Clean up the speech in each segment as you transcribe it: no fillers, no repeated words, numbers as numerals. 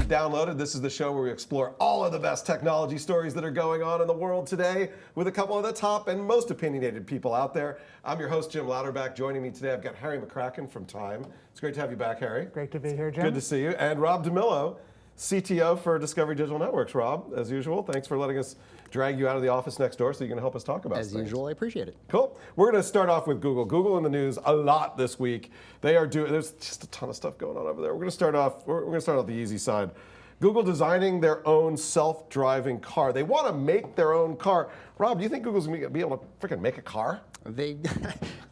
downloaded. This is the show where we explore all of the best technology stories that are going on in the world today with a couple of the top and most opinionated people out there. I'm your host, Jim Louderback. Joining me today, I've got Harry McCracken from Time. It's great to have you back, Harry. Great to be here, Jim. Good to see you. And Rob DeMillo, CTO for Discovery Digital Networks. Rob, as usual, thanks for letting us drag you out of the office next door so you can help us talk about As usual, I appreciate it. Cool. We're going to start off with Google. Google in the news a lot this week. They are doing, there's just a ton of stuff going on over there. We're going to start off the easy side. Google designing their own self-driving car. They want to make their own car. Rob, do you think Google's going to be able to freaking make a car? They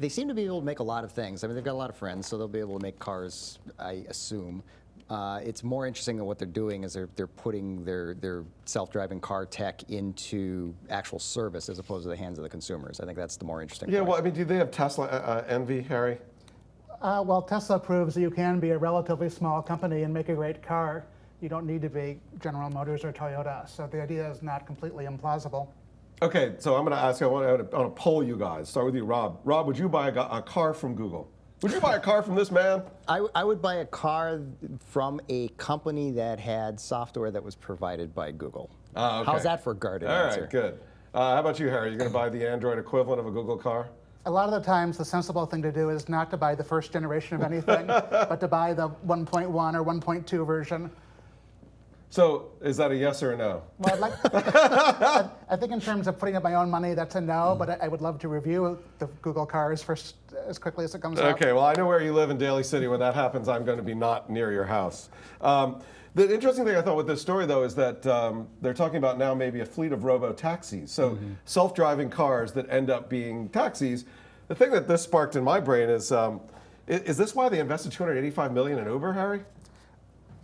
seem to be able to make a lot of things. I mean, they've got a lot of friends, so they'll be able to make cars, I assume. It's more interesting than what they're doing is they're putting their self-driving car tech into actual service as opposed to the hands of the consumers. I think that's the more interesting point. Well, I mean, do they have Tesla envy, Harry? Well, Tesla proves that you can be a relatively small company and make a great car. You don't need to be General Motors or Toyota, so the idea is not completely implausible. Okay, so I'm going to ask you, I want to poll you guys. Start with you, Rob. Rob, would you buy a car from Google? Would you buy a car from this man? I would buy a car from a company that had software that was provided by Google. Okay. How's that for a guarded All answer? right, good. How about you, Harry? You're going to buy the Android equivalent of a Google car? A lot of the times, the sensible thing to do is not to buy the first generation of anything, but to buy the 1.1 or 1.2 version. So, is that a yes or a no? Well, I think in terms of putting up my own money, that's a no, but I would love to review the Google cars first as quickly as it comes out. Okay, well, I know where you live in Daly City. When that happens, I'm going to be not near your house. The interesting thing I thought with this story, though, is that they're talking about now maybe a fleet of robo-taxis. So self-driving cars that end up being taxis. The thing that this sparked in my brain is this why they invested $285 million in Uber, Harry?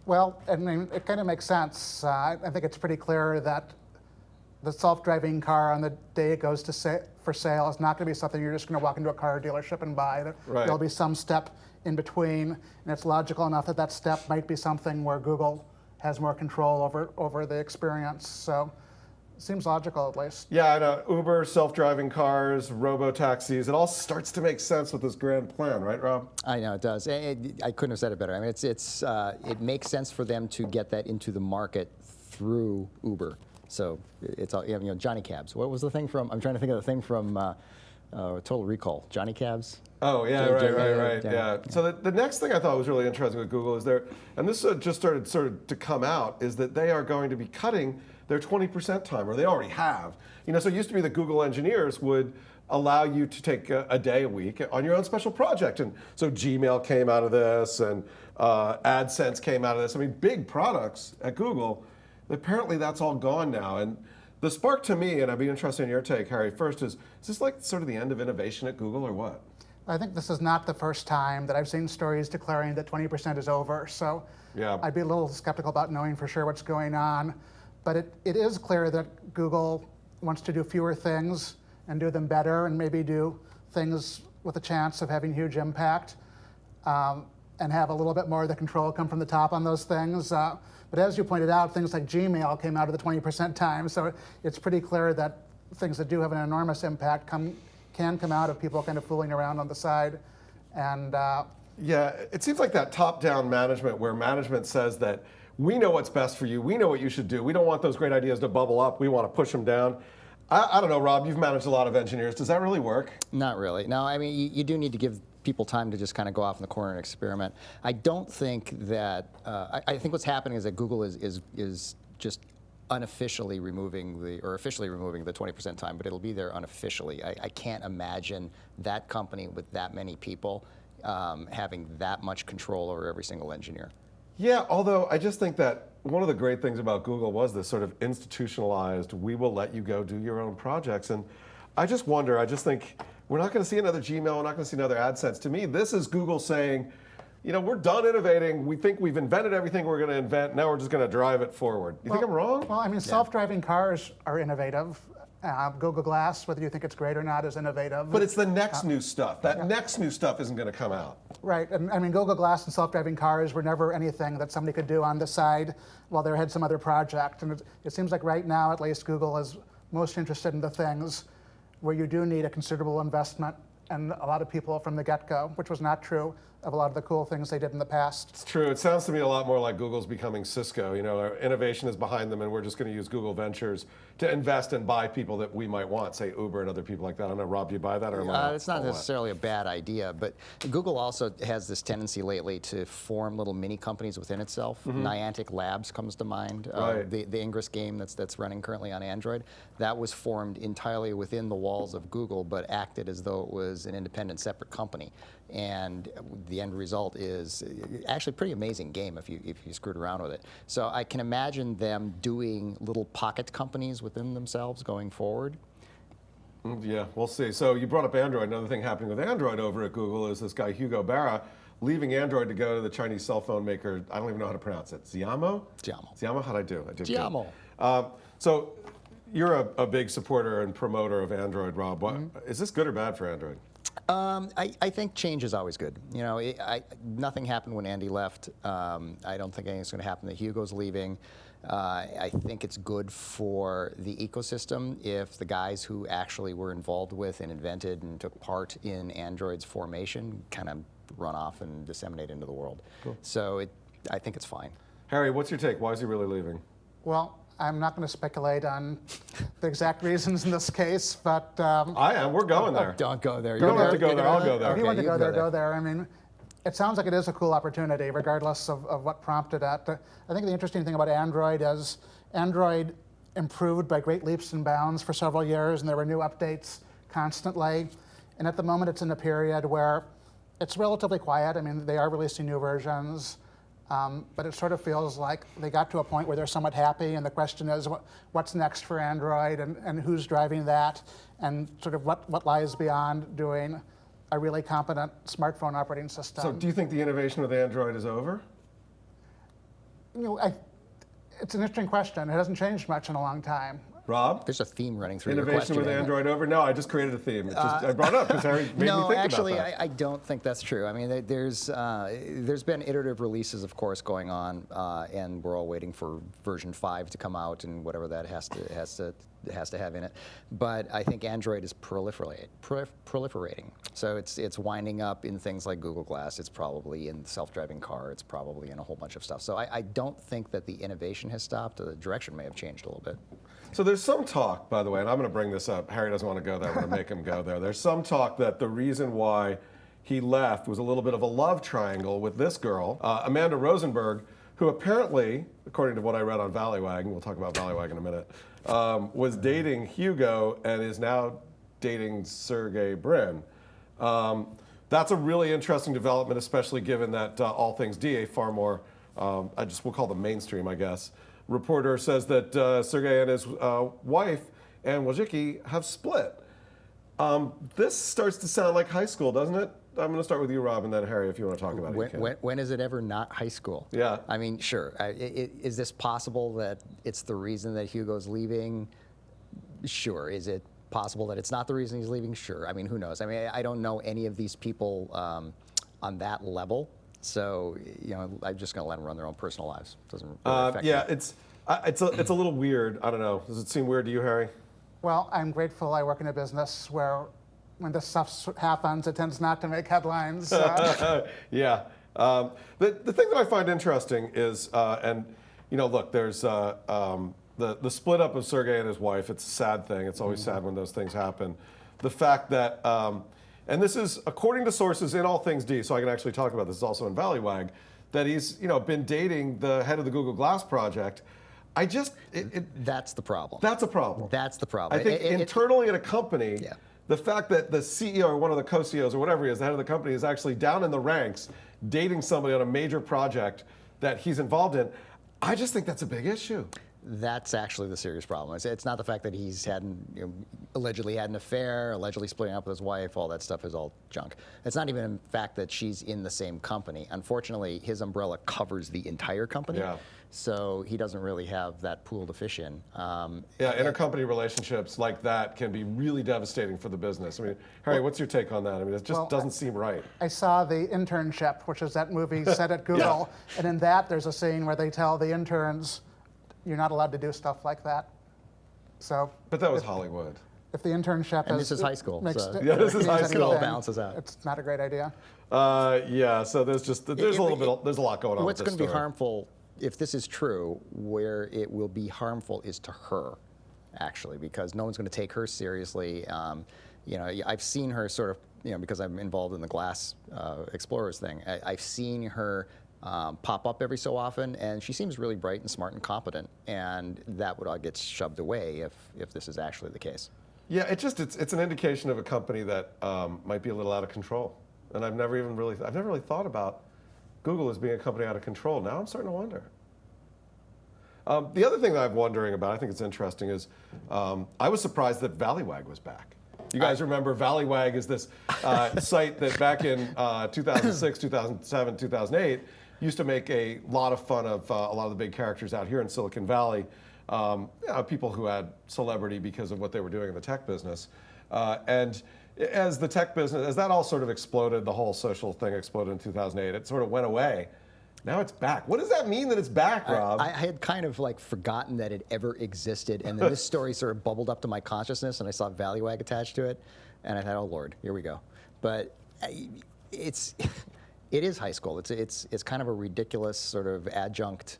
Well, I mean, it kind of makes sense. I think it's pretty clear that the self-driving car on the day it goes for sale is not going to be something you're just going to walk into a car dealership and buy. Right. There'll be some step in between, and it's logical enough that that step might be something where Google has more control over the experience. So it seems logical, at least. Yeah, I know. Uber, self-driving cars, robo-taxis, it all starts to make sense with this grand plan, right, Rob? I know it does. I couldn't have said it better. I mean, it makes sense for them to get that into the market through Uber. So it's all, Johnny Cabs. What was the thing from? I'm trying to think of the thing from Total Recall. Johnny Cabs. Oh yeah, right. Yeah. So the next thing I thought was really interesting with Google is and this just started sort of to come out, is that they are going to be cutting their 20% time, or they already have. So it used to be that Google engineers would allow you to take a day a week on your own special project. And so Gmail came out of this, and AdSense came out of this. I mean, big products at Google. Apparently that's all gone now. And the spark to me, and I'd be interested in your take, Harry, first is this like sort of the end of innovation at Google, or what? I think this is not the first time that I've seen stories declaring that 20% is over. So yeah. I'd be a little skeptical about knowing for sure what's going on. But it is clear that Google wants to do fewer things and do them better, and maybe do things with a chance of having huge impact, and have a little bit more of the control come from the top on those things. But as you pointed out, things like Gmail came out of the 20% time, so it's pretty clear that things that do have an enormous impact can come out of people kind of fooling around on the side. And yeah, it seems like that top-down management, where management says that we know what's best for you, we know what you should do, we don't want those great ideas to bubble up, we want to push them down. I don't know, Rob, you've managed a lot of engineers. Does that really work? Not really. No, I mean, you do need to give people time to just kind of go off in the corner and experiment. I don't think that, I think what's happening is that Google is just unofficially removing officially removing the 20% time, but it'll be there unofficially. I can't imagine that company with that many people having that much control over every single engineer. Yeah, although I just think that one of the great things about Google was this sort of institutionalized, we will let you go do your own projects. And I just wonder, I just think we're not going to see another Gmail, we're not going to see another AdSense. To me, this is Google saying, we're done innovating. We think we've invented everything we're going to invent. Now we're just going to drive it forward. You think I'm wrong? Well, I mean, self-driving cars are innovative. Google Glass, whether you think it's great or not, is innovative. But it's the next new stuff. That next new stuff isn't going to come out. Right, and I mean, Google Glass and self-driving cars were never anything that somebody could do on the side while they had some other project. And it seems like right now, at least, Google is most interested in the things where you do need a considerable investment and a lot of people from the get-go, which was not true of a lot of the cool things they did in the past. It's true. It sounds to me a lot more like Google's becoming Cisco. You know, our innovation is behind them, and we're just going to use Google Ventures to invest and buy people that we might want, say Uber and other people like that. I don't know, Rob, do you buy that or am I it's not necessarily a bad idea, but Google also has this tendency lately to form little mini companies within itself. Niantic Labs comes to mind. Right. The Ingress game that's running currently on Android, that was formed entirely within the walls of Google, but acted as though it was an independent, separate company. And the end result is actually a pretty amazing game if you screwed around with it. So I can imagine them doing little pocket companies within themselves going forward. Yeah, we'll see. So you brought up Android. Another thing happening with Android over at Google is this guy, HUGO BARRA, leaving Android to go to the Chinese cell phone maker. I don't even know how to pronounce it. XIAMO? XIAMO. XIAMO? How'd I do? I did XIAMO. good. So you're a big supporter and promoter of Android, Rob. What, is this good or bad for Android? I think change is always good. You know, nothing happened when Andy left. I don't think anything's going to happen that Hugo's leaving. I think it's good for the ecosystem if the guys who actually were involved with and invented and took part in Android's formation kind of run off and disseminate into the world. Cool. So I think it's fine. Harry, what's your take? Why is he really leaving? Well, I'm not going to speculate on the exact reasons in this case, but... I am. We're going there. Don't go there. You don't have to go there. I'll go there. If you want to go there, go there. I mean, it sounds like it is a cool opportunity, regardless of what prompted it. I think the interesting thing about Android is Android improved by great leaps and bounds for several years, and there were new updates constantly. And at the moment, it's in a period where it's relatively quiet. I mean, they are releasing new versions. But it sort of feels like they got to a point where they're somewhat happy, and the question is what's next for Android and who's driving that, and sort of what lies beyond doing a really competent smartphone operating system. So do you think the innovation with Android is over? You know, it's an interesting question. It hasn't changed much in a long time. Rob? There's a theme running through your Innovation question. with Android over? No, I just created a theme. It's just, I brought it up because Harry made me think about that. No, actually, I don't think that's true. I mean, there's been iterative releases, of course, going on, and we're all waiting for version 5 to come out and whatever that has to have in it. But I think Android is proliferating. So it's winding up in things like Google Glass. It's probably in the self-driving car. It's probably in a whole bunch of stuff. So I don't think that the innovation has stopped. The direction may have changed a little bit. So there's some talk, by the way, and I'm going to bring this up. Harry doesn't want to go there. I'm going to make him go there. There's some talk that the reason why he left was a little bit of a love triangle with this girl, Amanda Rosenberg, who apparently, according to what I read on Valleywag, we'll talk about Valleywag in a minute, was dating Hugo and is now dating Sergey Brin. That's a really interesting development, especially given that All Things D, a far more, we'll call them mainstream, I guess, reporter says that Sergey and his wife, Anne Wojcicki, have split. This starts to sound like high school, doesn't it? I'm going to start with you, Rob, and then Harry, if you want to talk about it. When is it ever not high school? Yeah. I mean, sure. Is this possible that it's the reason that Hugo's leaving? Sure. Is it possible that it's not the reason he's leaving? Sure. I mean, who knows? I mean, I don't know any of these people on that level. So, you know, I'm just going to let them run their own personal lives. It doesn't really affect yeah, me. it's a little weird. I don't know. Does it seem weird to you, Harry? Well, I'm grateful I work in a business where when this stuff happens, it tends not to make headlines. Yeah. The thing that I find interesting is, and you know, look, there's the split up of Sergey and his wife. It's a sad thing. It's always sad when those things happen. The fact that, and this is according to sources in All Things D, so I can actually talk about this. It's also in Valleywag, that he's been dating the head of the Google Glass project. That's the problem. That's a problem. That's the problem. I think internally at a company, yeah. The fact that the CEO or one of the co-CEOs or whatever he is, the head of the company, is actually down in the ranks dating somebody on a major project that he's involved in, I just think that's a big issue. That's actually the serious problem. It's not the fact that he's allegedly had an affair, allegedly splitting up with his wife. All that stuff is all junk. It's not even the fact that she's in the same company. Unfortunately, his umbrella covers the entire company. Yeah. So he doesn't really have that pool to fish in. Yeah, intercompany relationships like that can be really devastating for the business. I mean, Harry, what's your take on that? I mean, it just doesn't seem right. I saw The Internship, which is that movie set at Google, yeah. And in that there's a scene where they tell the interns, you're not allowed to do stuff like that. So. But that was Hollywood. if the internship And this is high school, makes so- Yeah, this is high anything, school. It all balances out. It's not a great idea. Yeah, so there's a lot going on. What's with this going to be story. harmful, if this is true, where it will be harmful is to her, actually, because no one's going to take her seriously. You know, I've seen her sort of, you know, because I'm involved in the Glass Explorers thing. I've seen her pop up every so often, and she seems really bright and smart and competent, and that would all get shoved away if this is actually the case. Yeah, it's an indication of a company that might be a little out of control. And I've never really thought about Google as being a company out of control. Now I'm starting to wonder. The other thing that I'm wondering about, I think it's interesting, is I was surprised that Valleywag was back. You guys remember Valleywag is this site that back in 2006, 2007, 2008 used to make a lot of fun of a lot of the big characters out here in Silicon Valley, people who had celebrity because of what they were doing in the tech business. And as the tech business, as that all sort of exploded, the whole social thing exploded in 2008, it sort of went away. Now it's back. What does that mean that it's back, Rob? I had kind of like forgotten that it ever existed, and then this story sort of bubbled up to my consciousness, and I saw Valleywag attached to it, and I thought, oh Lord, here we go. But it is high school. It's kind of a ridiculous sort of adjunct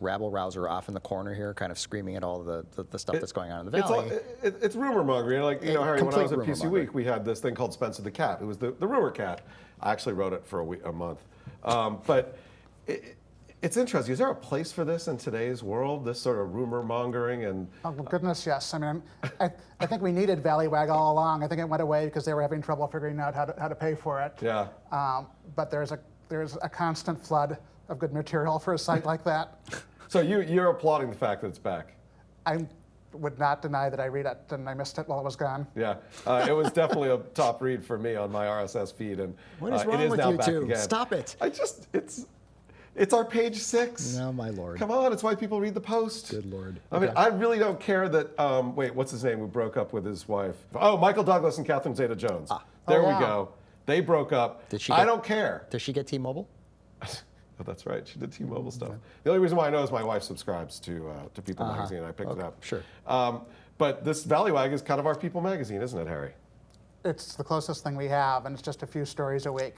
rabble rouser off in the corner here, kind of screaming at all the stuff that's going on in the Valley. It's rumor mongering. Like, you know, Harry, when I was at Complete PC rumor Week, we had this thing called Spencer the Cat. It was the rumor cat. I actually wrote it for a month. But it's interesting. Is there a place for this in today's world, this sort of rumor mongering? And Oh, well, goodness, yes. I mean, I think we needed Valleywag all along. I think it went away because they were having trouble figuring out how to pay for it. yeah. But there's a constant flood of good material for a site like that. So you're applauding the fact that it's back. I would not deny that I read it and I missed it while it was gone. Yeah, it was definitely a top read for me on my RSS feed, and What is wrong it is with now you back two? again. Stop it. It's our page 6. No, my Lord. Come on, it's why people read the Post. Good Lord. I mean, I really don't care that. Wait, what's his name? Who broke up with his wife? Oh, Michael Douglas and Catherine Zeta-Jones. There we go. They broke up. I don't care. Does she get T-Mobile? Oh, that's right. She did T-Mobile stuff. The only reason why I know is my wife subscribes to People magazine, and I picked it up. Sure. But this Valleywag is kind of our People magazine, isn't it, Harry? It's the closest thing we have, and it's just a few stories a week.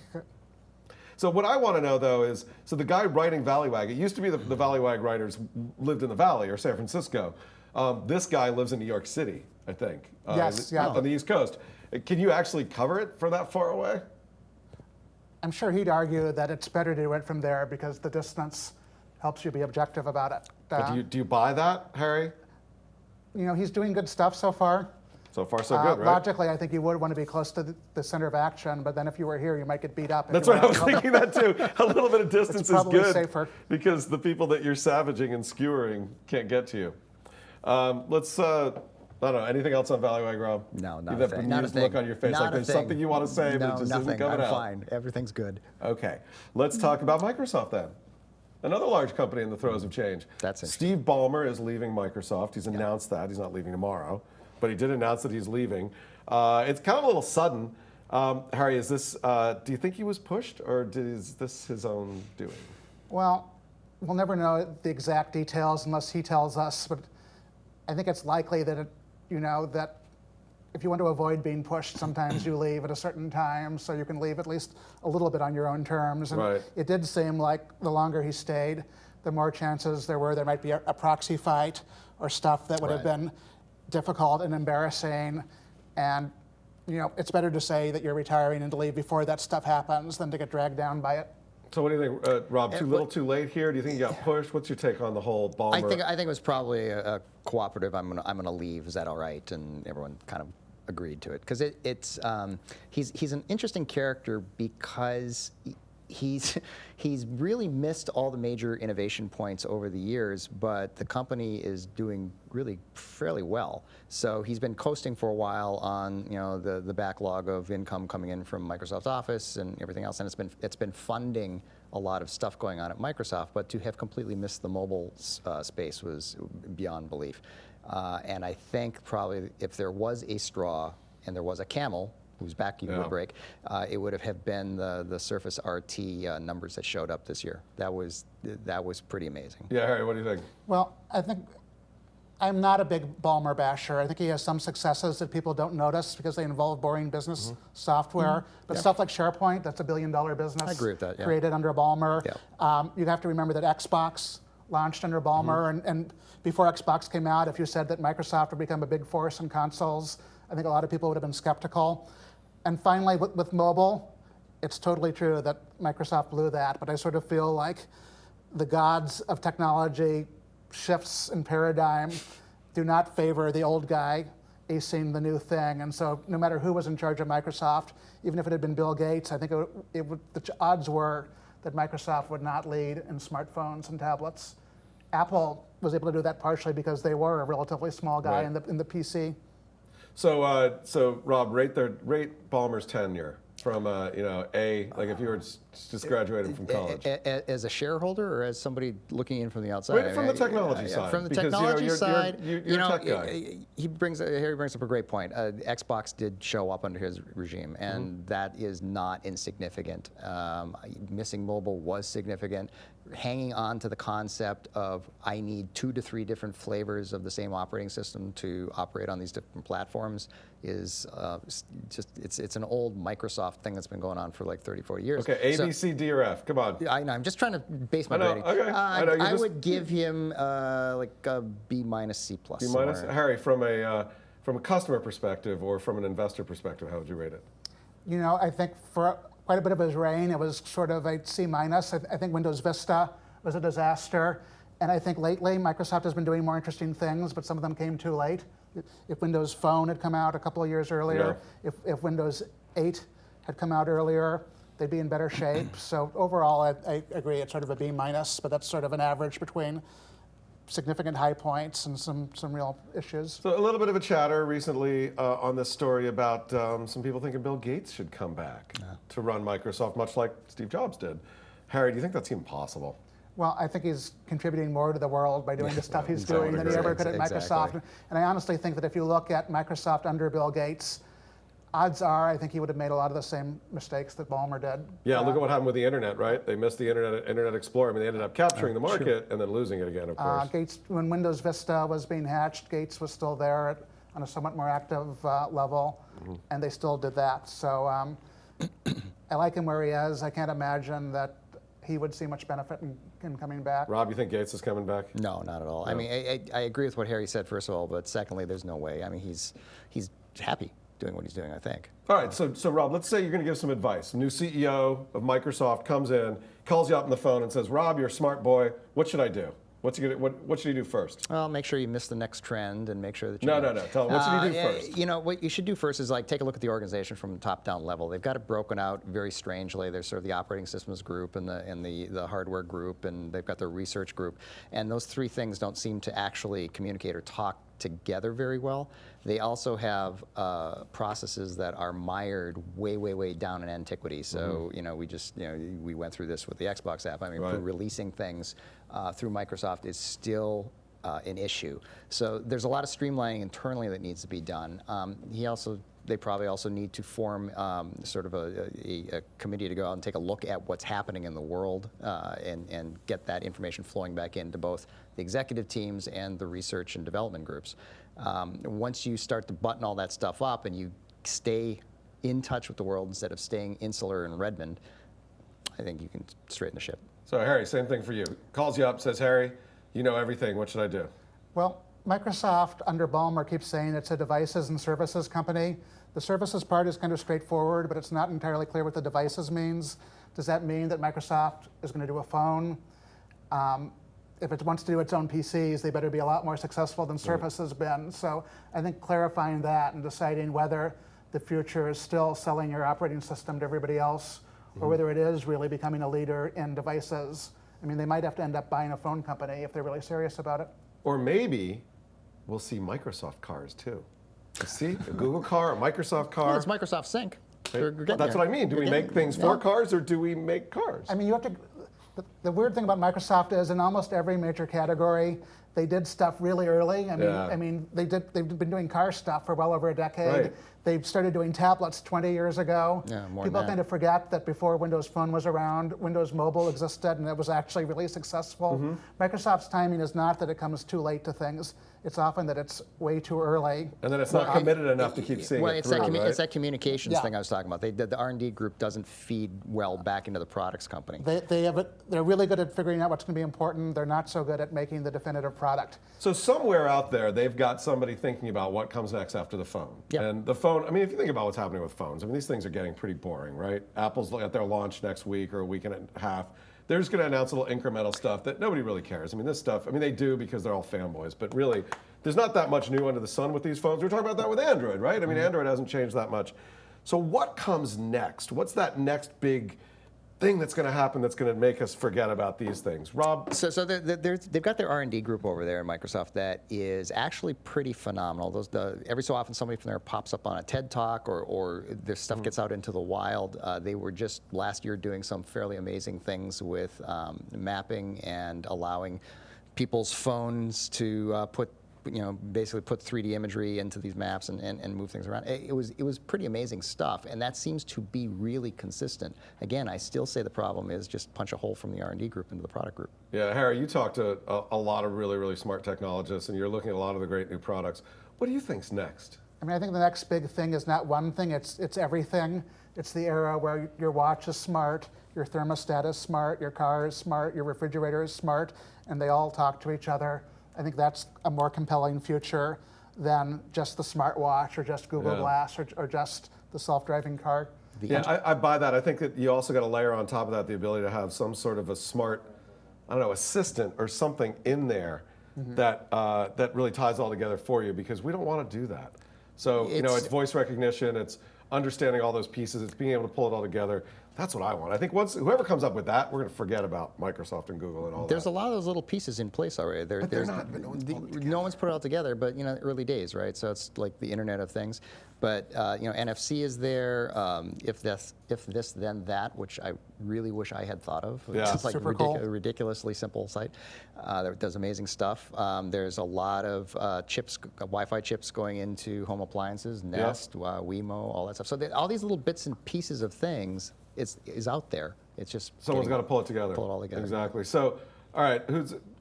So what I want to know, though, is, so the guy writing Valleywag, it used to be the Valleywag writers lived in the Valley or San Francisco. This guy lives in New York City, I think. Yes, yeah. On the East Coast. Can you actually cover it for that far away? I'm sure he'd argue that it's better to do it from there because the distance helps you be objective about it. But do you buy that, Harry? You know, he's doing good stuff so far. So far, so good, right? Logically, I think you would want to be close to the center of action, but then if you were here, you might get beat up. That's right, I was thinking that too. A little bit of distance is probably good safer. because the people that you're savaging and skewering can't get to you. Let's, I don't know, anything else on Valleywag, Rob? No, You not have a thing. that Not a bemused thing. look on your face, Not like a there's thing. something you want to say, but No, it just nothing. isn't coming I'm out. fine. Everything's good. Okay, let's talk about Microsoft then. Another large company in the throes of change. That's interesting. Steve Ballmer is leaving Microsoft. He's announced that. He's not leaving tomorrow, but he did announce that he's leaving. It's kind of a little sudden. Harry, is this, do you think he was pushed, or is this his own doing? Well, we'll never know the exact details unless he tells us, but I think it's likely that, that if you want to avoid being pushed, sometimes you leave at a certain time, so you can leave at least a little bit on your own terms. And Right. It did seem like the longer he stayed, the more chances there might be a proxy fight or stuff that would have Right. been difficult and embarrassing. And it's better to say that you're retiring and to leave before that stuff happens than to get dragged down by it. So what do you think, Rob? Too little, too late here? Do you think he got pushed? What's your take on the whole Ballmer? I think it was probably a cooperative. I'm gonna leave. Is that all right? And everyone kind of agreed to it because he's an interesting character because he's really missed all the major innovation points over the years, but the company is doing really fairly well. So he's been coasting for a while on the backlog of income coming in from Microsoft Office and everything else, and it's been funding a lot of stuff going on at Microsoft. But to have completely missed the mobile space was beyond belief. And I think probably if there was a straw and there was a camel whose back you would break, it would have been the Surface RT numbers that showed up this year. That was pretty amazing. Yeah, Harry, what do you think? Well, I think I'm not a big Ballmer basher. I think he has some successes that people don't notice because they involve boring business software. But stuff like SharePoint, that's $1 billion business. I agree with that, yeah. Created under Ballmer. Yeah. You have to remember that Xbox launched under Ballmer, and before Xbox came out, if you said that Microsoft would become a big force in consoles, I think a lot of people would have been skeptical. And finally, with mobile, it's totally true that Microsoft blew that, but I sort of feel like the gods of technology shifts in paradigm do not favor the old guy acing the new thing. And so no matter who was in charge of Microsoft, even if it had been Bill Gates, I think the odds were that Microsoft would not lead in smartphones and tablets. Apple was able to do that partially because they were a relatively small guy in the PC. So Rob, rate Ballmer's tenure from A, like if you were just graduated from college. As a shareholder or as somebody looking in from the outside? Right, from the technology side. From the technology side, you're a tech guy. Harry brings up a great point. Xbox did show up under his regime, and that is not insignificant. Missing mobile was significant. Hanging on to the concept of I need 2 to 3 different flavors of the same operating system to operate on these different platforms is it's an old Microsoft thing that's been going on for like 30, 40 years. Okay, A, B, C, D, or F. Come on. I know. I'm just trying to base my rating. Okay. I would give him like a B minus, C plus. B minus. Harry, from a customer perspective or from an investor perspective, how would you rate it? I think for quite a bit of his reign, it was sort of a C minus. I think Windows Vista was a disaster. And I think lately, Microsoft has been doing more interesting things, but some of them came too late. If Windows Phone had come out a couple of years earlier, if Windows 8 had come out earlier, they'd be in better shape. So overall, I agree, it's sort of a B minus, but that's sort of an average between significant high points and some real issues. So a little bit of a chatter recently on this story about some people thinking Bill Gates should come back to run Microsoft, much like Steve Jobs did. Harry, do you think that's even possible? Well, I think he's contributing more to the world by doing the stuff he's doing than he ever could at Microsoft. And I honestly think that if you look at Microsoft under Bill Gates, odds are I think he would have made a lot of the same mistakes that Ballmer did. Yeah, look at what happened with the internet, right? They missed the Internet Explorer. I mean, they ended up capturing the market and then losing it again, of course. Gates, when Windows Vista was being hatched, Gates was still there on a somewhat more active level, and they still did that. So I like him where he is. I can't imagine that he would see much benefit in coming back. Rob, you think Gates is coming back? No, not at all. No. I mean, I agree with what Harry said, first of all, but secondly, there's no way. I mean, he's happy doing what he's doing, I think. All right, so Rob, let's say you're going to give some advice. A new CEO of Microsoft comes in, calls you up on the phone and says, Rob, you're a smart boy. What should I do? What should you do first? Well, make sure you miss the next trend and make sure that you No. Tell him, what should you do first? What you should do first is like take a look at the organization from the top-down level. They've got it broken out very strangely. There's sort of the operating systems group and the hardware group, and they've got their research group. And those 3 things don't seem to actually communicate or talk together very well. They also have processes that are mired way down in antiquity. So we went through this with the Xbox app. I mean, releasing things through Microsoft is still an issue. So there's a lot of streamlining internally that needs to be done. They probably also need to form sort of a committee to go out and take a look at what's happening in the world and get that information flowing back into both the executive teams and the research and development groups. Once you start to button all that stuff up and you stay in touch with the world instead of staying insular in Redmond, I think you can straighten the ship. So Harry, same thing for you. Calls you up, says, Harry, you know everything. What should I do? Well, Microsoft under Ballmer keeps saying it's a devices and services company. The services part is kind of straightforward, but it's not entirely clear what the devices means. Does that mean that Microsoft is going to do a phone? If it wants to do its own PCs, they better be a lot more successful than Surface has been. So I think clarifying that and deciding whether the future is still selling your operating system to everybody else or whether it is really becoming a leader in devices. I mean, they might have to end up buying a phone company if they're really serious about it. Or maybe we'll see Microsoft cars too. See, a Google car, a Microsoft car. Well, it's Microsoft Sync. That's what I mean. Do we make things for cars or do we make cars? I mean, you have to. The weird thing about Microsoft is in almost every major category, they did stuff really early. I mean, they've been doing car stuff for well over a decade. Right. They started doing tablets 20 years ago. Yeah, more People than that. kind of forget that before Windows Phone was around, Windows Mobile existed, and it was actually really successful. Microsoft's timing is not that it comes too late to things. It's often that it's way too early. And then it's not committed enough to keep seeing it through, right? It's that communications thing I was talking about. The R&D group doesn't feed well back into the products company. They're really good at figuring out what's going to be important. They're not so good at making the definitive product. So somewhere out there, they've got somebody thinking about what comes next after the phone. Yep. And the phone, I mean, if you think about what's happening with phones, I mean, these things are getting pretty boring, right? Apple's at their launch next week or a week and a half. They're just going to announce little incremental stuff that nobody really cares. I mean, this stuff, I mean, they do because they're all fanboys, but really, there's not that much new under the sun with these phones. We were talking about that with Android, right? I mean, Android hasn't changed that much. So what comes next? What's that next big thing that's going to happen that's going to make us forget about these things? Rob? So they've got their R&D group over there at Microsoft that is actually pretty phenomenal. Every so often somebody from there pops up on a TED Talk or this stuff gets out into the wild. They were just last year doing some fairly amazing things with mapping and allowing people's phones to basically put 3D imagery into these maps and move things around. It was pretty amazing stuff, and that seems to be really consistent. Again, I still say the problem is just punch a hole from the R&D group into the product group. Yeah, Harry, you talk to a lot of really, really smart technologists, and you're looking at a lot of the great new products. What do you think's next? I mean, I think the next big thing is not one thing, it's everything. It's the era where your watch is smart, your thermostat is smart, your car is smart, your refrigerator is smart, and they all talk to each other. I think that's a more compelling future than just the smartwatch or just Google Glass or just the self-driving car. Yeah, I buy that. I think that you also got to layer on top of that the ability to have some sort of a smart, I don't know, assistant or something in there that really ties all together for you, because we don't want to do that. So, it's voice recognition, it's understanding all those pieces, it's being able to pull it all together. That's what I want. I think once whoever comes up with that, we're going to forget about Microsoft and Google and all There's that. a lot of those little pieces in place already. No one's put it all together, but early days, right? So it's like the Internet of Things. But NFC is there. If this, then that, which I really wish I had thought of. Yeah. It's like Super cool. ridiculously simple site that does amazing stuff. There's a lot of chips, Wi-Fi chips going into home appliances, Nest, Wemo, all that stuff. So all these little bits and pieces of things is out there. It's just someone's got to pull it together. Pull it all together. Exactly. So, all right,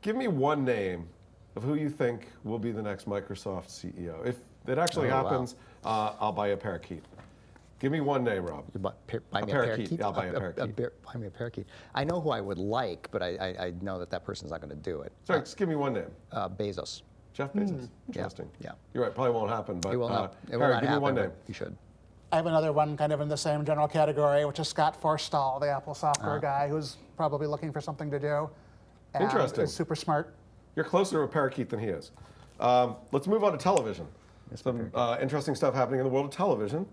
give me one name of who you think will be the next Microsoft CEO. If it actually happens, I'll buy you a parakeet. Give me one name, Rob. You buy me a parakeet? Yeah, I'll buy you a parakeet. Buy me a parakeet. I know who I would like, but I know that person's not going to do it. Sorry, just give me one name. Bezos. Jeff Bezos. Interesting. Yeah. You're right. Probably won't happen. But It will not. It will Harry, not give happen. me one name. You should. I have another one kind of in the same general category, which is Scott Forstall, the Apple software guy, who's probably looking for something to do. And Interesting. is super smart. You're closer to a parakeet than he is. Let's move on to television. Some interesting stuff happening in the world of television.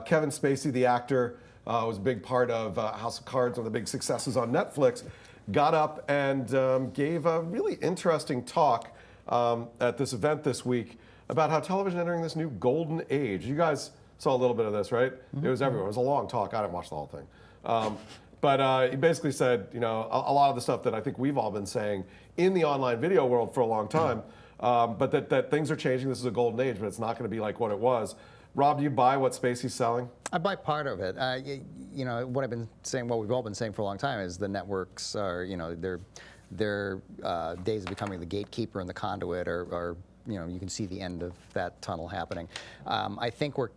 Kevin Spacey, the actor, was a big part of House of Cards, one of the big successes on Netflix, got up and gave a really interesting talk at this event this week about how television entering this new golden age. You guys saw a little bit of this, right? It was everywhere. It was a long talk. I didn't watch the whole thing. But he basically said, a lot of the stuff that I think we've all been saying in the online video world for a long time, but that things are changing. This is a golden age, but it's not going to be like what it was. Rob, do you buy what Spacey's selling? I buy part of it. What I've been saying, what we've all been saying for a long time is the networks are, their days of becoming the gatekeeper and the conduit are you can see the end of that tunnel happening. I think where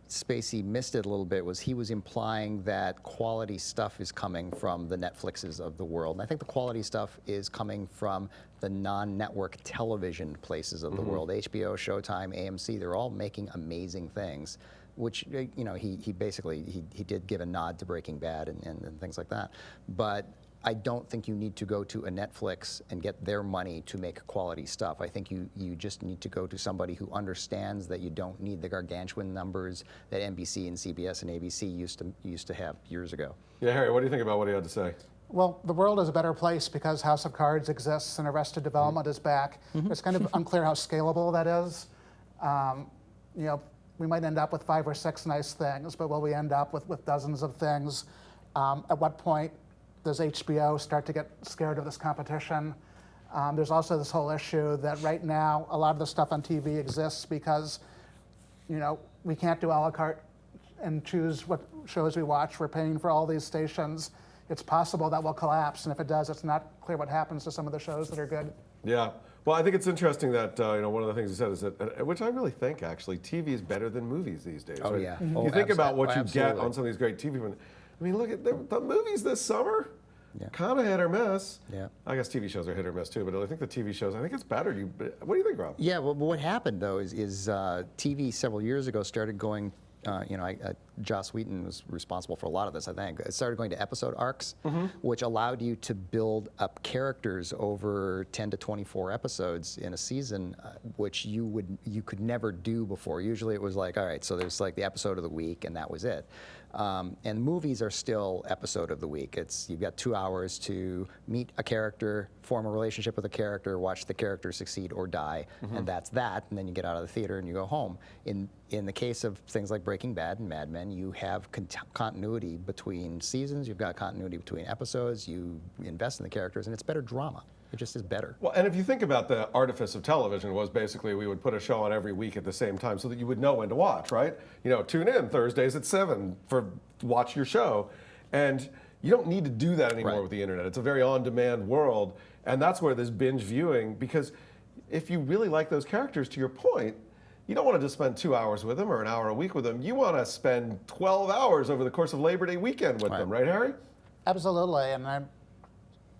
Spacey missed it a little bit was he was implying that quality stuff is coming from the Netflixes of the world. And I think the quality stuff is coming from the non-network television places of the world. HBO, Showtime, AMC, they're all making amazing things, which, he basically, he did give a nod to Breaking Bad and things like that. But I don't think you need to go to a Netflix and get their money to make quality stuff. I think you just need to go to somebody who understands that you don't need the gargantuan numbers that NBC and CBS and ABC used to have years ago. Yeah, Harry, what do you think about what he had to say? Well, the world is a better place because House of Cards exists and Arrested Development is back. It's kind of unclear how scalable that is. We might end up with 5 or 6 nice things, but will we end up with dozens of things? At what point does HBO start to get scared of this competition? There's also this whole issue that right now a lot of the stuff on TV exists because, we can't do a la carte and choose what shows we watch. We're paying for all these stations. It's possible that will collapse, and if it does, it's not clear what happens to some of the shows that are good. Yeah. Well, I think it's interesting that one of the things you said is that, which I really think actually, TV is better than movies these days. Oh right? yeah. You Oh, think about what you absolutely. get on some of these great TV. I mean, look at the movies this summer. Yeah. Kind of hit or miss. Yeah. I guess TV shows are hit or miss too, but I think the TV shows, I think it's better. What do you think, Rob? Yeah. Well, what happened though is TV several years ago started going. Joss Whedon was responsible for a lot of this, I think. It started going to episode arcs, which allowed you to build up characters over 10 to 24 episodes in a season, which you could never do before. Usually it was like, all right, so there's like the episode of the week, and that was it. And movies are still episode of the week. You've got 2 hours to meet a character, form a relationship with a character, watch the character succeed or die, and that's that. And then you get out of the theater and you go home. In the case of things like Breaking Bad and Mad Men, you have continuity between seasons. You've got continuity between episodes. You invest in the characters, and it's better drama. It just is better. Well, and if you think about the artifice of television was basically we would put a show on every week at the same time so that you would know when to watch, right? Tune in Thursdays at 7 for watch your show. And you don't need to do that anymore with the internet. It's a very on-demand world. And that's where this binge viewing, because if you really like those characters, to your point, you don't want to just spend 2 hours with them or an hour a week with them. You want to spend 12 hours over the course of Labor Day weekend with them, right, Harry? Absolutely, and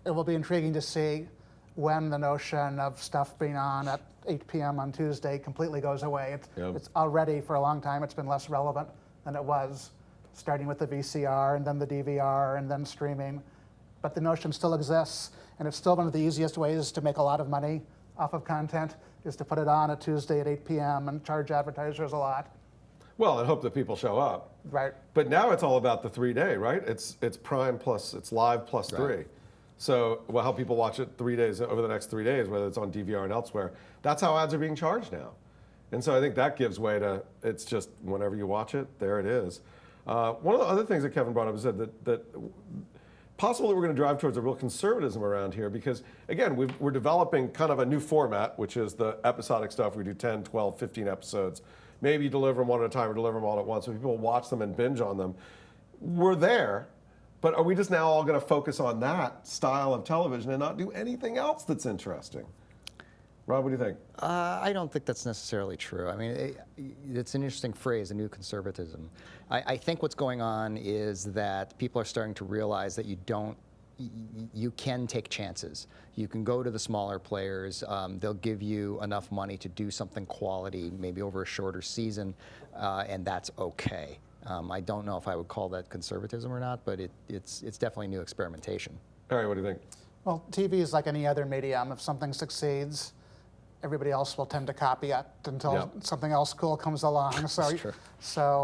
it will be intriguing to see when the notion of stuff being on at 8 p.m. on Tuesday completely goes away. It's already, for a long time, it's been less relevant than it was, starting with the VCR and then the DVR and then streaming. But the notion still exists, and it's still one of the easiest ways to make a lot of money off of content, is to put it on a Tuesday at 8 p.m. and charge advertisers a lot. Well, and hope that people show up. Right. But now it's all about the 3-day, right? It's prime plus, it's live plus 3. So we'll help people watch it 3 days over the next 3 days, whether it's on DVR and elsewhere. That's how ads are being charged now. And so I think that gives way to, it's just whenever you watch it, there it is. One of the other things that Kevin brought up is that possible that we're going to drive towards a real conservatism around here because, again, we're developing kind of a new format, which is the episodic stuff. We do 10, 12, 15 episodes. Maybe you deliver them one at a time or deliver them all at once so people watch them and binge on them. We're there, but are we just now all going to focus on that style of television and not do anything else that's interesting? Rob, what do you think? I don't think that's necessarily true. I mean, it's an interesting phrase, a new conservatism. I think what's going on is that people are starting to realize that you can take chances. You can go to the smaller players. They'll give you enough money to do something quality, maybe over a shorter season, and that's okay. I don't know if I would call that conservatism or not, but it's definitely new experimentation. Harry, what do you think? Well, TV is like any other medium. If something succeeds, everybody else will tend to copy it until something else cool comes along. So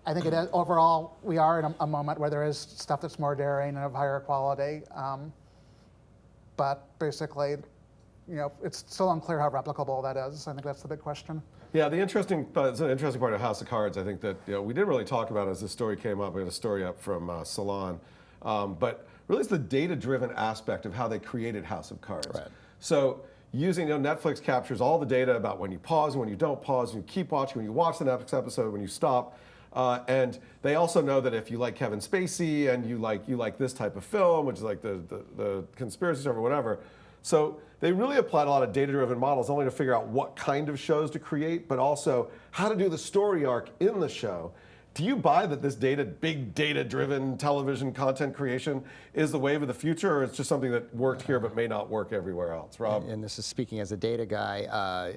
I think overall we are in a moment where there is stuff that's more daring and of higher quality. But basically, it's still unclear how replicable that is. I think that's the big question. Yeah, it's an interesting part of House of Cards. I think that we didn't really talk about as this story came up. We had a story up from Salon, but really it's the data-driven aspect of how they created House of Cards. Right. So using Netflix captures all the data about when you pause and when you don't pause, and you keep watching, when you watch the next episode, when you stop. And they also know that if you like Kevin Spacey and you like this type of film, which is like the conspiracy stuff or whatever. So they really applied a lot of data-driven models only to figure out what kind of shows to create, but also how to do the story arc in the show. Do you buy that this big data-driven television content creation is the wave of the future, or it's just something that worked here but may not work everywhere else? Rob? And this is speaking as a data guy,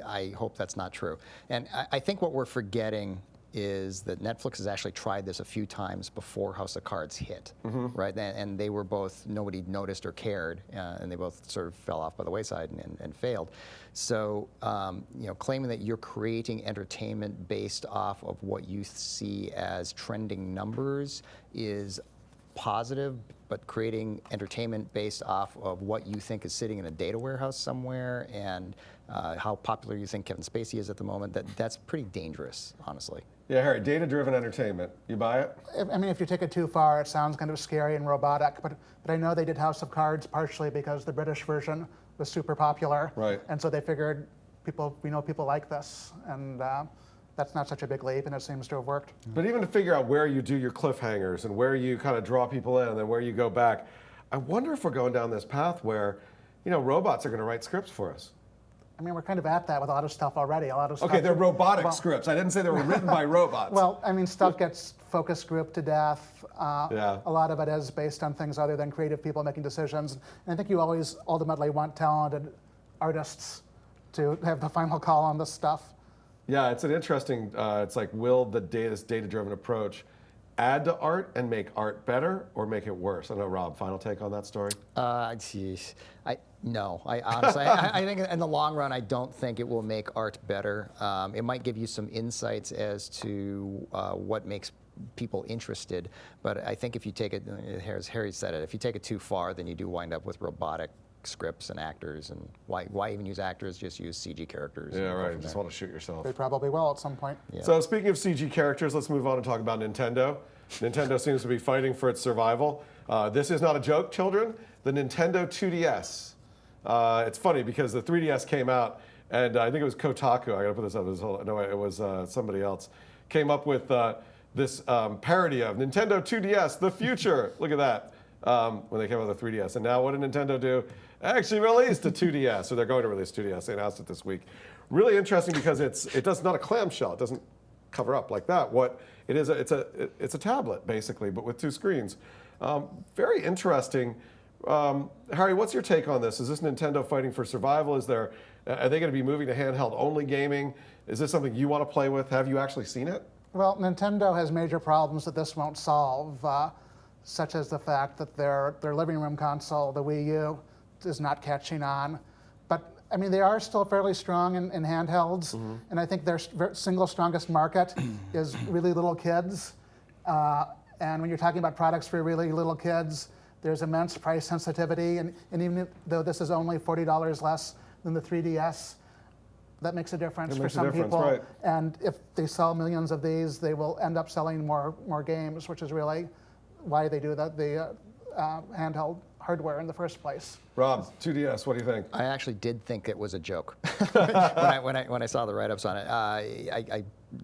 I hope that's not true. And I think what we're forgetting is that Netflix has actually tried this a few times before House of Cards hit, right? And they were both, nobody noticed or cared, and they both sort of fell off by the wayside and failed. So, claiming that you're creating entertainment based off of what you see as trending numbers is positive, but creating entertainment based off of what you think is sitting in a data warehouse somewhere and how popular you think Kevin Spacey is at the moment, that's pretty dangerous, honestly. Yeah, Harry, data-driven entertainment. You buy it? I mean, if you take it too far, it sounds kind of scary and robotic, but I know they did House of Cards partially because the British version was super popular. Right. And so they figured we know people like this, and that's not such a big leap, and it seems to have worked. But even to figure out where you do your cliffhangers and where you kind of draw people in and then where you go back, I wonder if we're going down this path where, robots are going to write scripts for us. I mean, we're kind of at that with a lot of stuff already. A lot of stuff. Okay, they're robotic scripts. I didn't say they were written by robots. Well, I mean, stuff gets focus grouped to death. Yeah. A lot of it is based on things other than creative people making decisions. And I think you always ultimately want talented artists to have the final call on this stuff. Yeah, it's an interesting, it's like, will this data-driven approach add to art and make art better or make it worse? I don't know, Rob, final take on that story? Geez. No, I honestly, I think in the long run, I don't think it will make art better. It might give you some insights as to what makes people interested, but I think if you take it, as Harry said it, if you take it too far, then you do wind up with robotic scripts and actors, and why even use actors? Just use CG characters. Yeah, right. You just want to shoot yourself. They probably will at some point. Yeah. So speaking of CG characters, let's move on and talk about Nintendo. Nintendo seems to be fighting for its survival. This is not a joke, children. The Nintendo 2DS. It's funny because the 3DS came out, and I think it was Kotaku. I got to put this up. No, it was somebody else. Came up with this parody of Nintendo 2DS, the future. Look at that. When they came out with the 3DS. And now what did Nintendo do? Actually released a 2DS, or they're going to release 2DS. They announced it this week. Really interesting because it's not a clamshell. It doesn't cover up like that. What it is, it's a tablet basically, but with two screens. Very interesting. Harry, what's your take on this? Is this Nintendo fighting for survival? Are they going to be moving to handheld only gaming? Is this something you want to play with? Have you actually seen it? Well, Nintendo has major problems that this won't solve, such as the fact that their living room console, the Wii U, is not catching on. But I mean, they are still fairly strong in handhelds, and I think their single strongest market is really little kids. And when you're talking about products for really little kids, there's immense price sensitivity, and even though this is only $40 less than the 3DS, that makes a difference for some people. Right. And if they sell millions of these, they will end up selling more games, which is really why they do that, the handheld hardware in the first place. Rob, 2DS, what do you think? I actually did think it was a joke when I saw the write-ups on it. I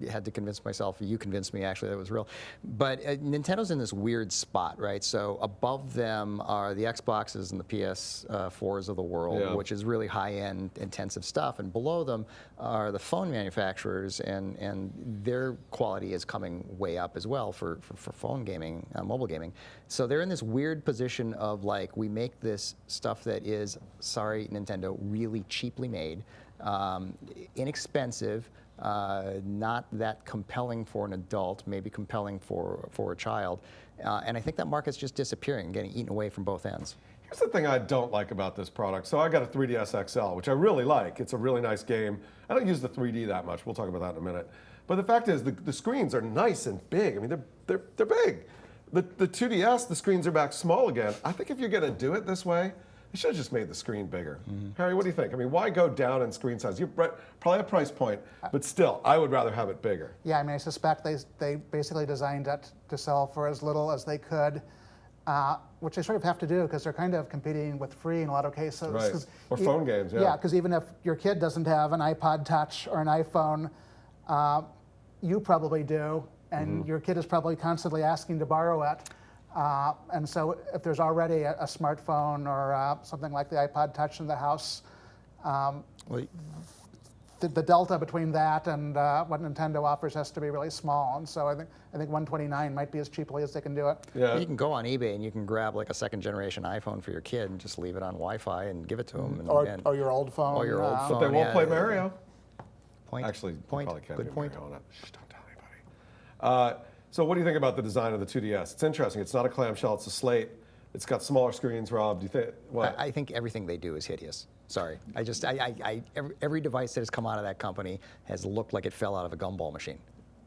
had to convince myself, you convinced me actually that it was real. But Nintendo's in this weird spot, right? So above them are the Xboxes and the PS4s of the world, which is really high-end, intensive stuff. And below them are the phone manufacturers, and their quality is coming way up as well for phone gaming, mobile gaming. So they're in this weird position of like, we make this stuff that is, sorry Nintendo, really cheaply made, inexpensive, not that compelling for an adult, maybe compelling for a child. And I think that market's just disappearing, getting eaten away from both ends. Here's the thing I don't like about this product. So I got a 3DS XL, which I really like. It's a really nice game. I don't use the 3D that much. We'll talk about that in a minute. But the fact is, the screens are nice and big. I mean, they're big. The 2DS, the screens are back small again. I think if you're going to do it this way, you should have just made the screen bigger. Harry, what do you think? I mean, why go down in screen size? You're probably a price point, but still, I would rather have it bigger. Yeah, I mean, I suspect they basically designed it to sell for as little as they could, which they sort of have to do because they're kind of competing with free in a lot of cases. Right, or phone games, yeah. Yeah, because even if your kid doesn't have an iPod Touch or an iPhone, you probably do, and your kid is probably constantly asking to borrow it. And so if there's already a smartphone or something like the iPod Touch in the house, the delta between that and what Nintendo offers has to be really small. And so I think $129 might be as cheaply as they can do it. Yeah. You can go on eBay and you can grab like a second generation iPhone for your kid and just leave it on Wi-Fi and give it to them. Or your old phone. Or your old phone. But they won't play Mario. Actually, you probably can't good do point. Mario on it. Shh, don't tell anybody. So what do you think about the design of the 2DS? It's interesting. It's not a clamshell. It's a slate. It's got smaller screens, Rob. Do you think, what? I think everything they do is hideous. Sorry. Every device that has come out of that company has looked like it fell out of a gumball machine.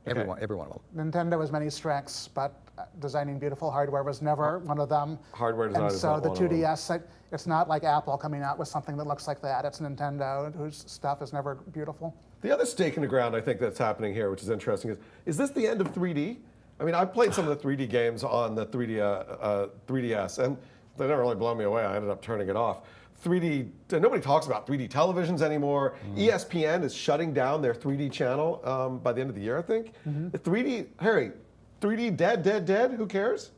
Okay. Every one of them. Nintendo has many strengths, but designing beautiful hardware was never one of them. Hardware design and is so not the one of them. 2DS, it's not like Apple coming out with something that looks like that. It's Nintendo, whose stuff is never beautiful. The other stake in the ground I think that's happening here, which is interesting, is this the end of 3D? I mean, I've played some of the 3D games on the 3DS, and they don't really blow me away. I ended up turning it off. 3D, nobody talks about 3D televisions anymore. ESPN is shutting down their 3D channel by the end of the year, I think. 3D, Harry, 3D dead? Who cares?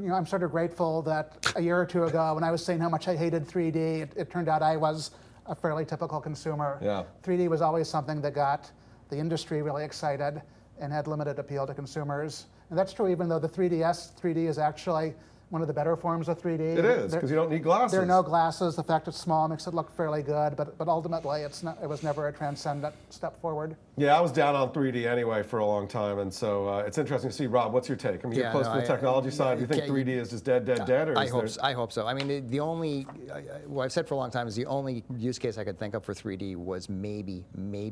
You know, I'm sort of grateful that a year or two ago, when I was saying how much I hated 3D, it turned out I was a fairly typical consumer. Yeah. 3D was always something that got the industry really excited and had limited appeal to consumers. And that's true even though the 3D is actually one of the better forms of 3D. It is, because you don't need glasses. There are no glasses. The fact it's small makes it look fairly good, but ultimately it was never a transcendent step forward. Yeah, I was down on 3D anyway for a long time, and so it's interesting to see. Rob, what's your take? I mean, you're close to the technology side. Do you think 3D is just dead, or I hope so. I mean, the only, what I've said for a long time is the only use case I could think of for 3D was maybe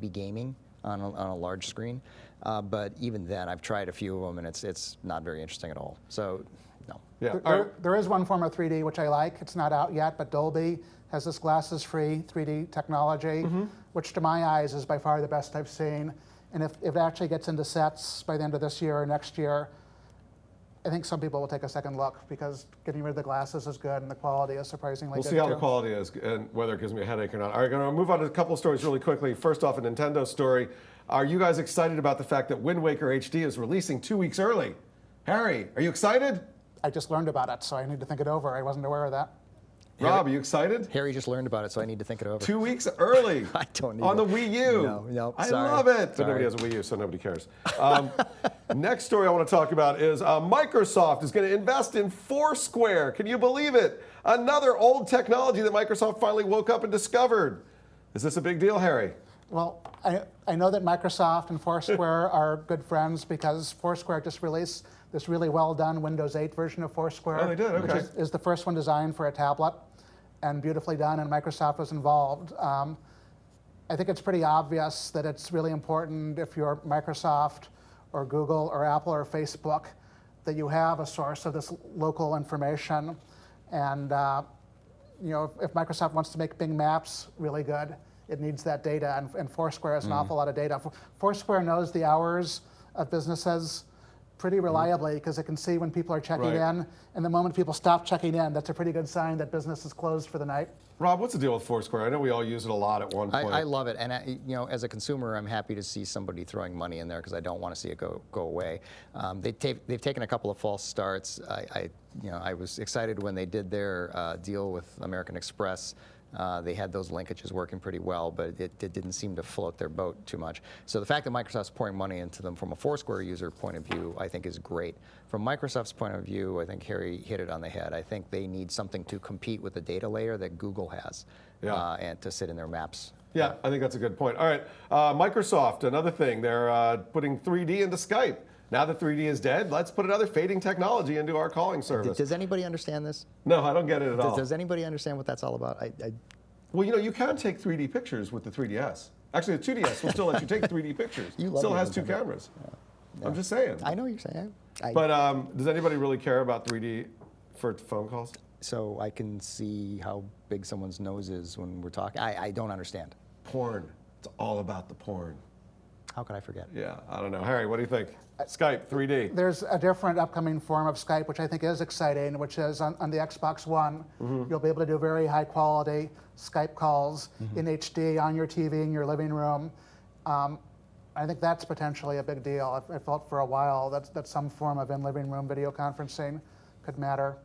gaming on a large screen. But even then, I've tried a few of them, and it's not very interesting at all. So, no. Yeah. There is one form of 3D which I like. It's not out yet, but Dolby has this glasses-free 3D technology, which to my eyes is by far the best I've seen. And if it actually gets into sets by the end of this year or next year, I think some people will take a second look because getting rid of the glasses is good and the quality is surprisingly good. We'll see how the quality is and whether it gives me a headache or not. All right, going to move on to a couple of stories really quickly. First off, a Nintendo story. Are you guys excited about the fact that Wind Waker HD is releasing 2 weeks early? Harry, are you excited? I just learned about it, so I need to think it over. I wasn't aware of that. Rob, are you excited? Harry just learned about it, so I need to think it over. 2 weeks early. I don't need on the it. Wii U. No, I sorry. love it. But Sorry. nobody has a Wii U, so nobody cares. Next story I want to talk about is Microsoft is going to invest in FOURSQUARE. Can you believe it? Another old technology that Microsoft finally woke up and discovered. Is this a big deal, Harry? Well, I know that Microsoft and Foursquare are good friends because Foursquare just released this really well-done Windows 8 version of Foursquare. Oh, they did? Okay. Which is the first one designed for a tablet and beautifully done, and Microsoft was involved. I think it's pretty obvious that it's really important if you're Microsoft or Google or Apple or Facebook that you have a source of this local information. And you know, if Microsoft wants to make Bing Maps really good, it needs that data, and Foursquare has an awful lot of data. Foursquare knows the hours of businesses pretty reliably because it can see when people are checking in, and the moment people stop checking in, that's a pretty good sign that business is closed for the night. Rob, what's the deal with Foursquare? I know we all use it a lot at one point. I love it, and you know, as a consumer, I'm happy to see somebody throwing money in there because I don't want to see it go away. They've taken a couple of false starts. I was excited when they did their deal with American Express. They had those linkages working pretty well, but it didn't seem to float their boat too much. So the fact that Microsoft's pouring money into them from a Foursquare user point of view, I think is great. From Microsoft's point of view, I think Harry hit it on the head. I think they need something to compete with the data layer that Google has and to sit in their maps. Yeah, I think that's a good point. All right, Microsoft, another thing, they're putting 3D into Skype. Now that 3D is dead, let's put another fading technology into our calling service. Does anybody understand this? No, I don't get it at all. Does anybody understand what that's all about? Well, you know, you can take 3D pictures with the 3DS. Actually, the 2DS will still let you take 3D pictures. Still has 2 cameras. Yeah. I'm just saying. I know what you're saying. But does anybody really care about 3D for phone calls? So I can see how big someone's nose is when we're talking. I don't understand. Porn. It's all about the porn. How could I forget? Yeah, I don't know. Harry, what do you think? Skype, 3D. There's a different upcoming form of Skype, which I think is exciting, which is on the Xbox One. You'll be able to do very high quality Skype calls in HD on your TV in your living room. I think that's potentially a big deal. I felt for a while that some form of in-living room video conferencing could matter.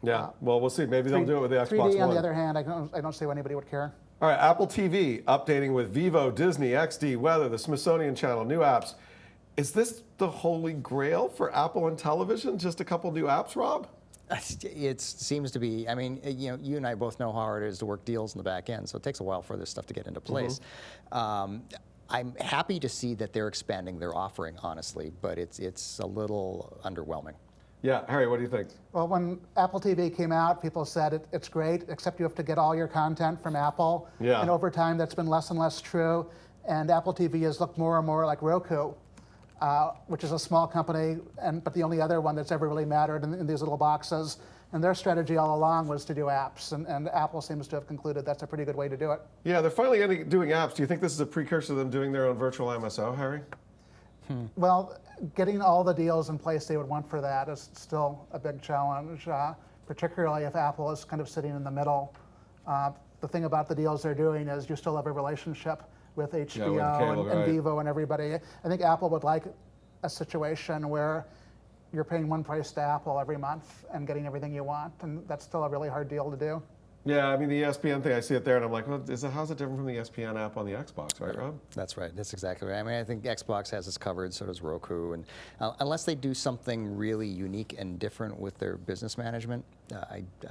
Yeah, well, we'll see. Maybe they'll do it with the Xbox 3D, One. on the other hand, I don't see why anybody would care. All right, Apple TV updating with VEVO, Disney, XD, Weather, the Smithsonian Channel, new apps. Is this the holy grail for Apple and television? Just a couple new apps, Rob? It seems to be. I mean, you know, you and I both know how hard it is to work deals in the back end, so it takes a while for this stuff to get into place. I'm happy to see that they're expanding their offering, honestly, but it's a little underwhelming. Yeah, Harry, what do you think? Well, when Apple TV came out, people said it's great, except you have to get all your content from Apple. Yeah. And over time, that's been less and less true. And Apple TV has looked more and more like Roku. which is a small company, but the only other one that's ever really mattered in these little boxes. And their strategy all along was to do apps, and Apple seems to have concluded that's a pretty good way to do it. Yeah, they're finally doing apps. Do you think this is a precursor to them doing their own virtual MSO, Harry? Well, getting all the deals in place they would want for that is still a big challenge, particularly if Apple is kind of sitting in the middle. The thing about the deals they're doing is you still have a relationship with HBO and VEVO and everybody. I think Apple would like a situation where you're paying one price to Apple every month and getting everything you want, and that's still a really hard deal to do. Yeah, I mean, the ESPN thing, I see it there, and I'm like, well, how's it different from the ESPN app on the Xbox, right, Rob? That's right. That's exactly right. I mean, I think Xbox has this covered, so does Roku. And unless they do something really unique and different with their business management,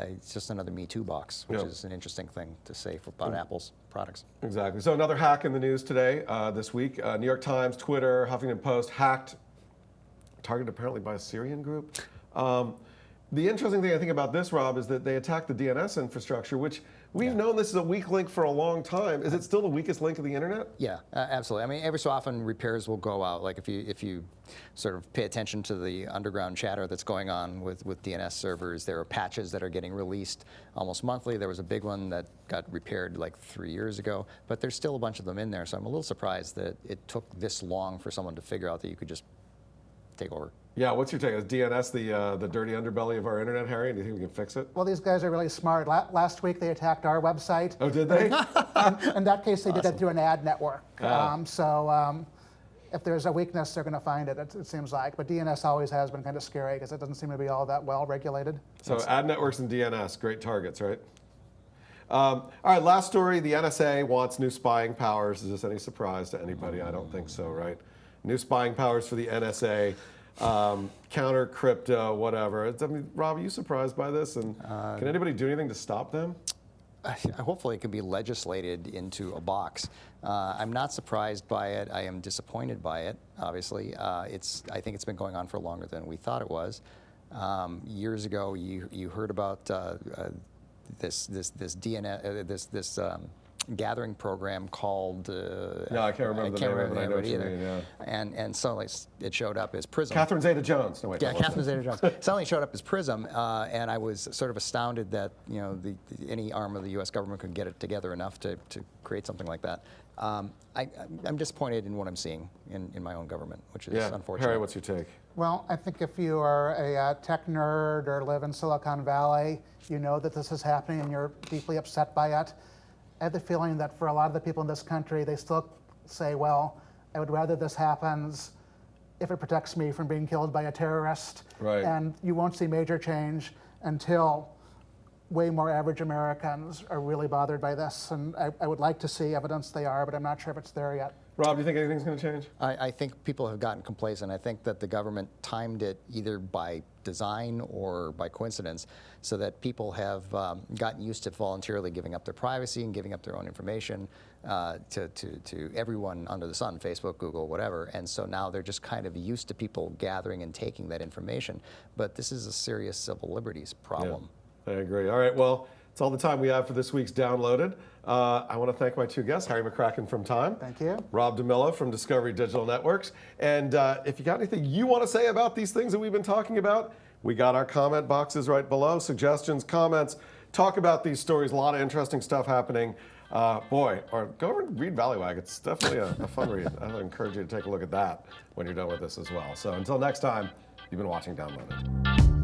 it's just another Me Too box, which is an interesting thing to say about Apple's products. Exactly. So another hack in the news today, this week. New York Times, Twitter, Huffington Post hacked, targeted apparently by a Syrian group. The interesting thing I think about this, Rob, is that they attacked the DNS infrastructure, which we've known this is a weak link for a long time. Is it still the weakest link of the internet? Yeah, absolutely. I mean, every so often repairs will go out. Like if you sort of pay attention to the underground chatter that's going on with DNS servers, there are patches that are getting released almost monthly. There was a big one that got repaired like 3 years ago, but there's still a bunch of them in there. So I'm a little surprised that it took this long for someone to figure out that you could just take over. Yeah, what's your take? Is DNS the dirty underbelly of our internet, Harry? And do you think we can fix it? Well, these guys are really smart. Last week they attacked our website. Oh, did they? In that case, they did it through an ad network. If there's a weakness, they're going to find it, it seems like. But DNS always has been kind of scary because it doesn't seem to be all that well regulated. So ad networks and DNS, great targets, right? All right, last story. The NSA wants new spying powers. Is this any surprise to anybody? I don't think so, right? New spying powers for the NSA. Counter crypto, whatever. I mean, Rob, are you surprised by this? And can anybody do anything to stop them? Hopefully it can be legislated into a box. I'm not surprised by it. I am disappointed by it, obviously. I think it's been going on for longer than we thought it was. Years ago, you heard about this gathering program called no, I can't remember the name of it either. Yeah. And suddenly it showed up as PRISM. Catherine Zeta-Jones. No, wait, yeah, Catherine Zeta-Jones. Suddenly showed up as PRISM, and I was sort of astounded that any arm of the U.S. government could get it together enough to create something like that. I'm disappointed in what I'm seeing in my own government, which is unfortunate. Harry, what's your take? Well, I think if you are a tech nerd or live in Silicon Valley, you know that this is happening and you're deeply upset by it. I have the feeling that for a lot of the people in this country, they still say, well, I would rather this happens if it protects me from being killed by a terrorist. Right. And you won't see major change until way more average Americans are really bothered by this. And I would like to see evidence they are, but I'm not sure if it's there yet. Rob, do you think anything's going to change? I think people have gotten complacent. I think that the government timed it either by design or by coincidence so that people have gotten used to voluntarily giving up their privacy and giving up their own information to everyone under the sun, Facebook, Google, whatever. And so now they're just kind of used to people gathering and taking that information. But this is a serious civil liberties problem. Yeah, I agree. All right, well, it's all the time we have for this week's Downloaded. I want to thank my two guests, Harry McCracken from Time. Thank you. Rob DeMillo from Discovery Digital Networks. And if you got anything you want to say about these things that we've been talking about, we got our comment boxes right below. Suggestions, comments, talk about these stories. A lot of interesting stuff happening. Or go over and read Valleywag. It's definitely a fun read. I would encourage you to take a look at that when you're done with this as well. So until next time, you've been watching Downloaded.